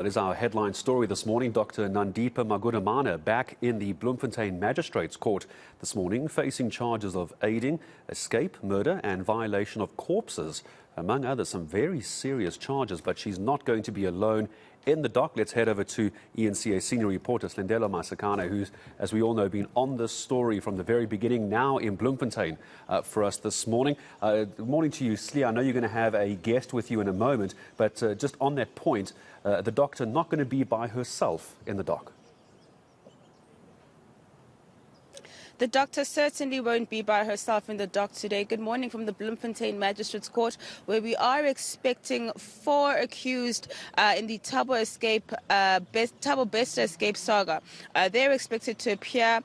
That is our headline story this morning. Dr. Nandipha Magudumana back in the Bloemfontein Magistrate's Court this morning, facing charges of aiding, escape, murder and violation of corpses. Among others, some very serious charges, but she's not going to be alone in the dock. Let's head over to eNCA senior reporter Slendelo Masakane, who's, as we all know, been on this story from the very beginning, now in Bloemfontein for us this morning. Good morning to you, Slee. I know you're going to have a guest with you in a moment, but just on that point, the doctor not going to be by herself in the dock. The doctor certainly won't be by herself in the dock today. Good morning from the Bloemfontein Magistrate's Court, where we are expecting 4 accused in the Thabo Bester escape saga. They're expected to appear,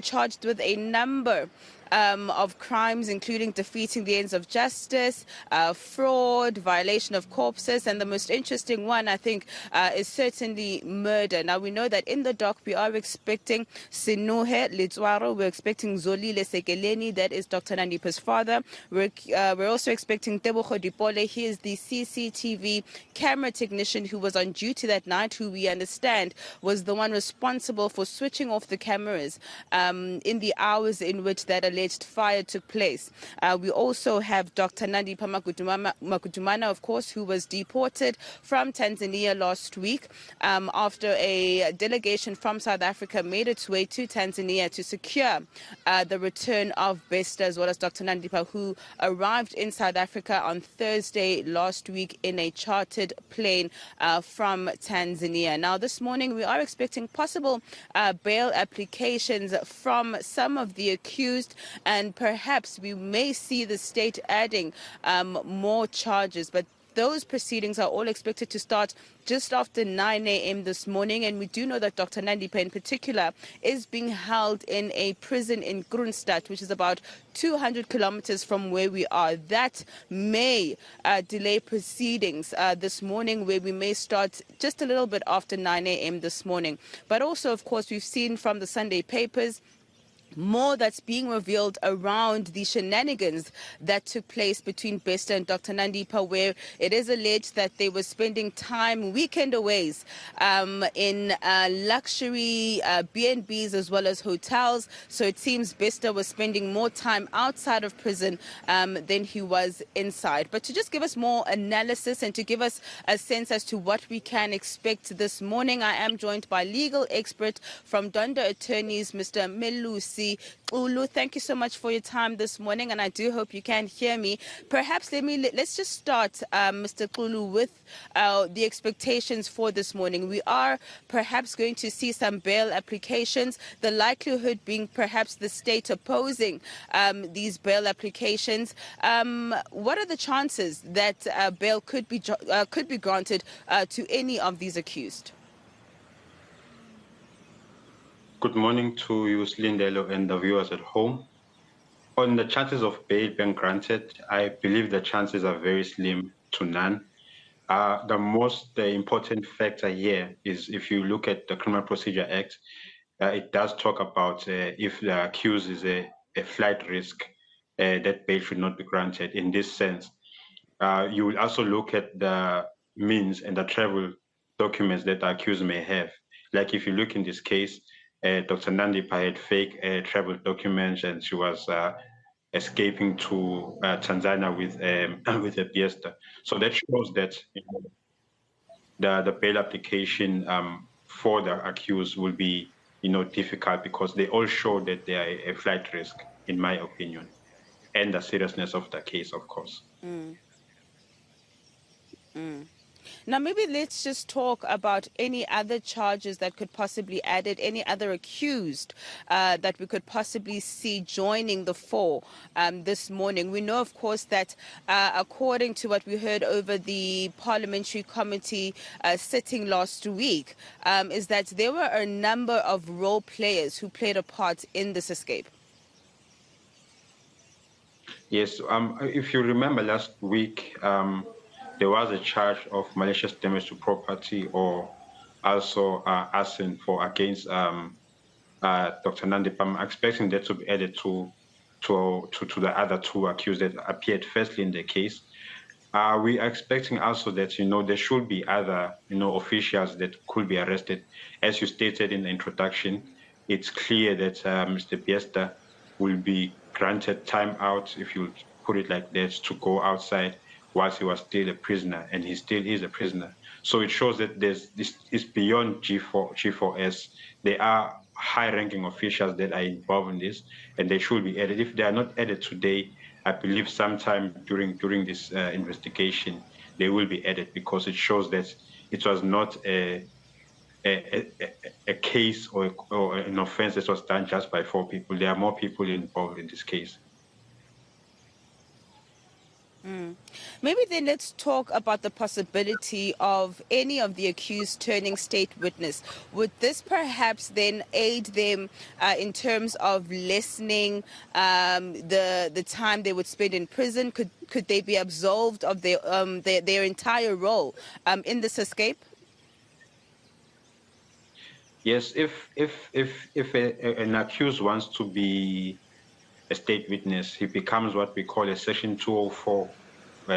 charged with a number of crimes, including defeating the ends of justice, fraud, violation of corpses, and the most interesting one, I think, is certainly murder. Now, we know that in the dock, we are expecting Sinuhe Litswaro, we're expecting Zolile Sekeleni, that is Dr. Nandipha's father. We're also expecting Tebogo Dipole. He is the CCTV camera technician who was on duty that night, who we understand was the one responsible for switching off the cameras in the hours in which that alleged fire took place. We also have Dr. Nandipha Magudumana, of course, who was deported from Tanzania last week after a delegation from South Africa made its way to Tanzania to secure the return of Bester, as well as Dr. Nandipha, who arrived in South Africa on Thursday last week in a chartered plane from Tanzania. Now, this morning, we are expecting possible bail applications from some of the accused, and perhaps we may see the state adding more charges. But those proceedings are all expected to start just after 9 a.m. this morning. And we do know that Dr. Nandipha in particular is being held in a prison in Kroonstad, which is about 200 kilometers from where we are. That may delay proceedings this morning, where we may start just a little bit after 9 a.m. this morning. But also, of course, we've seen from the Sunday papers more that's being revealed around the shenanigans that took place between Bester and Dr. Nandipha, where it is alleged that they were spending time, weekend aways, in luxury B&Bs as well as hotels. So it seems Bester was spending more time outside of prison than he was inside. But to just give us more analysis and to give us a sense as to what we can expect this morning, I am joined by legal expert from Donda Attorneys, Mr. Melusi Ulu. Thank you so much for your time this morning, and I do hope you can hear me. Perhaps let's just start, Mr. Ulu, with the expectations for this morning. We are perhaps going to see some bail applications, the likelihood being perhaps the state opposing these bail applications. What are the chances that bail could be granted to any of these accused? Good morning to you, Slendelo, and the viewers at home. On the chances of bail being granted, I believe the chances are very slim to none. The most important factor here is, if you look at the Criminal Procedure Act, it does talk about if the accused is a flight risk, that bail should not be granted. In this sense, you will also look at the means and the travel documents that the accused may have. Like if you look in this case, Dr. Nandipha had fake travel documents, and she was escaping to Tanzania with a Bester. So that shows that the bail application for the accused will be difficult, because they all show that they are a flight risk, in my opinion, and the seriousness of the case, of course. Now, maybe let's just talk about any other charges that could possibly added, any other accused that we could possibly see joining the 4 this morning. We know, of course, that according to what we heard over the parliamentary committee sitting last week, is that there were a number of role players who played a part in this escape. Yes, if you remember last week, there was a charge of malicious damage to property, or also arson against Dr. Nandipha. I'm expecting that to be added to the other 2 accused that appeared firstly in the case. We are expecting also that, there should be other, officials that could be arrested. As you stated in the introduction, it's clear that Mr. Bester will be granted time out, if you put it like that, to go outside whilst he was still a prisoner, and he still is a prisoner. So it shows that this is beyond G4S. There are high-ranking officials that are involved in this, and they should be added. If they are not added today, I believe sometime during this investigation, they will be added, because it shows that it was not a case or an offense that was done just by 4 people. There are more people involved in this case. Maybe then let's talk about the possibility of any of the accused turning state witness. Would this perhaps then aid them in terms of lessening the time they would spend in prison? Could they be absolved of their entire role in this escape? Yes, if an accused wants to be a state witness, he becomes what we call a Section 204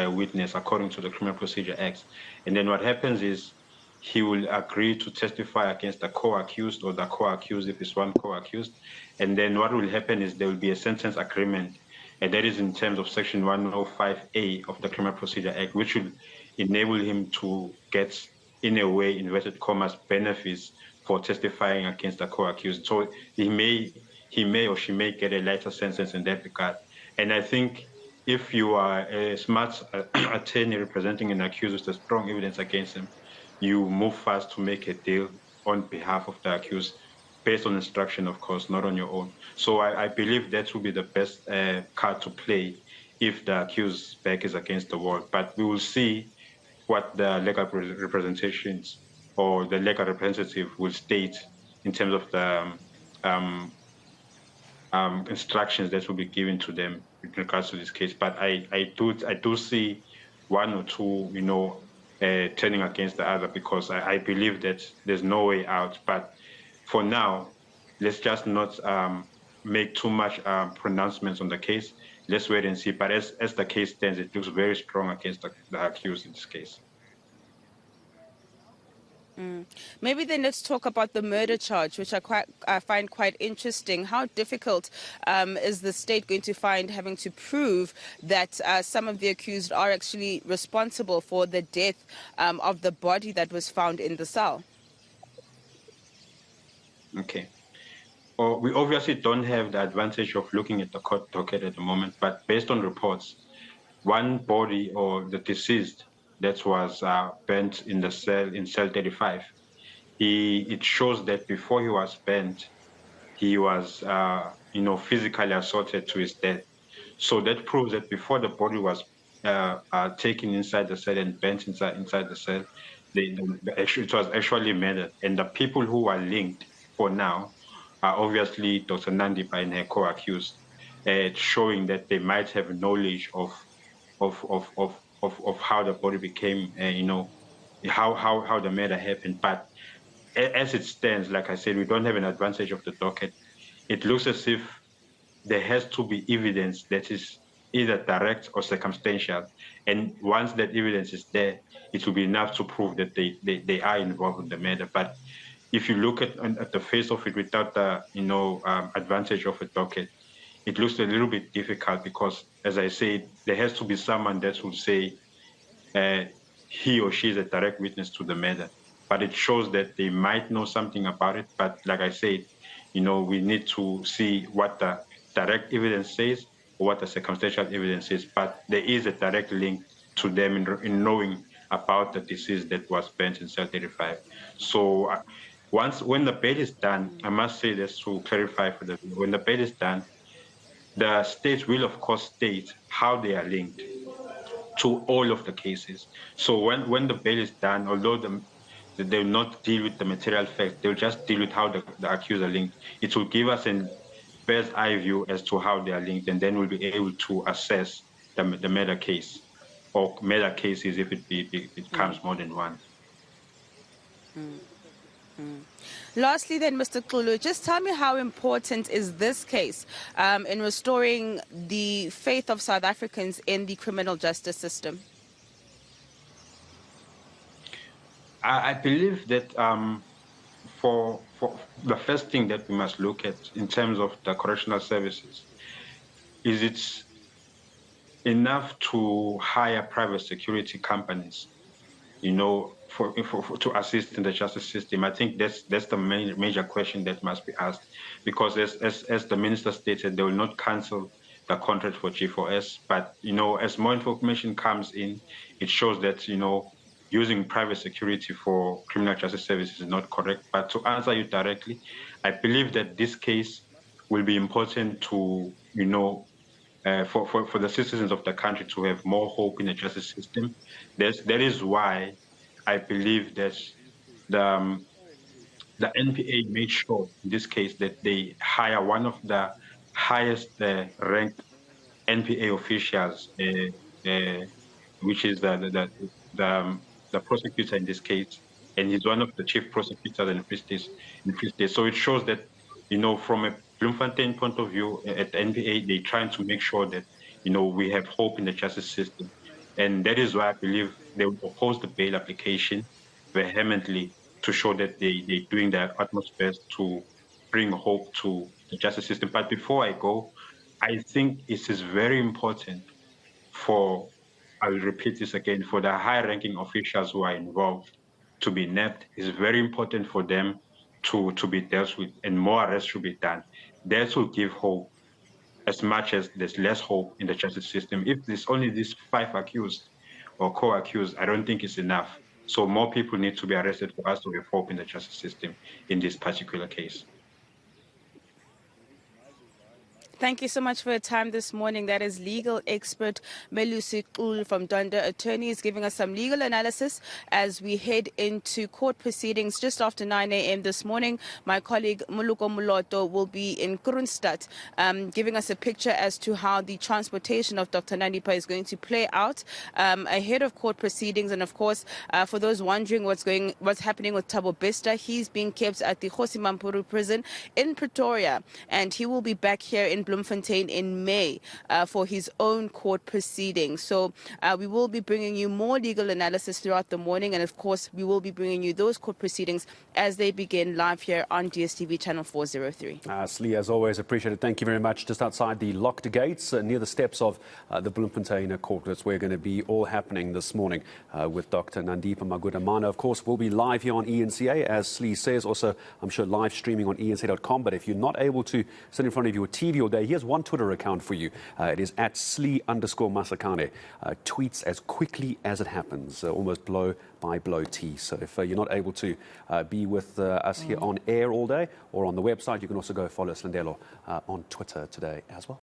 witness, according to the Criminal Procedure Act. And then what happens is he will agree to testify against the co-accused, or the co-accused if it's one co-accused. And then what will happen is there will be a sentence agreement, and that is in terms of Section 105A of the Criminal Procedure Act, which will enable him to get, in a way, inverted commas, benefits for testifying against the co-accused. So he may or she may get a lighter sentence in that regard. And I think if you are a smart attorney representing an accused with strong evidence against him, you move fast to make a deal on behalf of the accused, based on instruction, of course, not on your own. So I believe that will be the best card to play if the accused's back is against the wall. But we will see what the legal representations or the legal representative will state in terms of the instructions that will be given to them with regards to this case. But I do see one or two, turning against the other, because I believe that there's no way out. But for now, let's just not make too much pronouncements on the case. Let's wait and see. But as the case stands, it looks very strong against the accused in this case. Maybe then let's talk about the murder charge, which I find quite interesting. How difficult is the state going to find having to prove that some of the accused are actually responsible for the death of the body that was found in the cell? Okay. Well, we obviously don't have the advantage of looking at the court docket at the moment, but based on reports, one body, or the deceased, that was burnt in the cell, in cell 35. It shows that before he was burnt, he was, physically assaulted to his death. So that proves that before the body was taken inside the cell and burnt inside the cell, it was actually murdered. And the people who are linked for now are obviously Dr. Nandipha and her co-accused, showing that they might have knowledge of how the body became, how the murder happened. But as it stands, like I said, we don't have an advantage of the docket. It looks as if there has to be evidence that is either direct or circumstantial. And once that evidence is there, it will be enough to prove that they are involved in the murder. But if you look at the face of it without the advantage of a docket, it looks a little bit difficult, because, as I said, there has to be someone that will say he or she is a direct witness to the murder. But it shows that they might know something about it. But like I said, we need to see what the direct evidence says or what the circumstantial evidence says. But there is a direct link to them in knowing about the disease that was burnt in cell 35. So when the bail is done, I must say this to clarify when the bail is done, the state will, of course, state how they are linked to all of the cases. So when the bail is done, although they will not deal with the material facts, they'll just deal with how the accused are linked. It will give us a bird's eye view as to how they are linked, and then we'll be able to assess the murder case, or murder cases if it becomes more than one. Lastly then, Mr. Xulu, just tell me, how important is this case in restoring the faith of South Africans in the criminal justice system? I believe that for the first thing that we must look at in terms of the correctional services is it's enough to hire private security companies, you know, to assist in the justice system. I think that's the major question that must be asked, because as the minister stated, they will not cancel the contract for G4S. But you know, as more information comes in, it shows that using private security for criminal justice services is not correct. But to answer you directly, I believe that this case will be important to for the citizens of the country to have more hope in the justice system. That is why I believe that the NPA made sure in this case that they hire one of the highest ranked NPA officials, which is the prosecutor in this case, and he's one of the chief prosecutors in Free State. So it shows that, from a Bloemfontein point of view, at the NPA, they're trying to make sure that we have hope in the justice system, and that is why I believe they will oppose the bail application vehemently to show that they're doing their utmost best to bring hope to the justice system. But before I go, I think it is very important for, I will repeat this again, for the high-ranking officials who are involved to be nabbed. It's very important for them to be dealt with, and more arrests should be done. That will give hope, as much as there's less hope in the justice system. If there's only these 5 accused or co-accused, I don't think it's enough. So more people need to be arrested for us to have hope in the justice system in this particular case. Thank you so much for your time this morning. That is legal expert Melusi Qul from Donda Attorneys giving us some legal analysis as we head into court proceedings just after 9 a.m. this morning. My colleague Muluko Muloto will be in Kroonstad giving us a picture as to how the transportation of Dr. Nandipha is going to play out ahead of court proceedings. And of course, for those wondering what's happening with Thabo Bester, he's being kept at the Kgosi Mampuru prison in Pretoria, and he will be back here in Bloemfontein in May for his own court proceedings. So we will be bringing you more legal analysis throughout the morning, and of course we will be bringing you those court proceedings as they begin live here on DSTV channel 403. Slee, as always, appreciate it. Thank you very much. Just outside the locked gates near the steps of the Bloemfontein court. That's where going to be all happening this morning with Dr. Nandipha Magudumana. Of course, we'll be live here on eNCA, as Slee says. Also, I'm sure live streaming on eNCA.com. But if you're not able to sit in front of your TV all day, here's one Twitter account for you. It is at @Slee_Masakane. Tweets as quickly as it happens, almost blow by blow tea. So if you're not able to be with us here on air all day or on the website, you can also go follow Slendelo on Twitter today as well.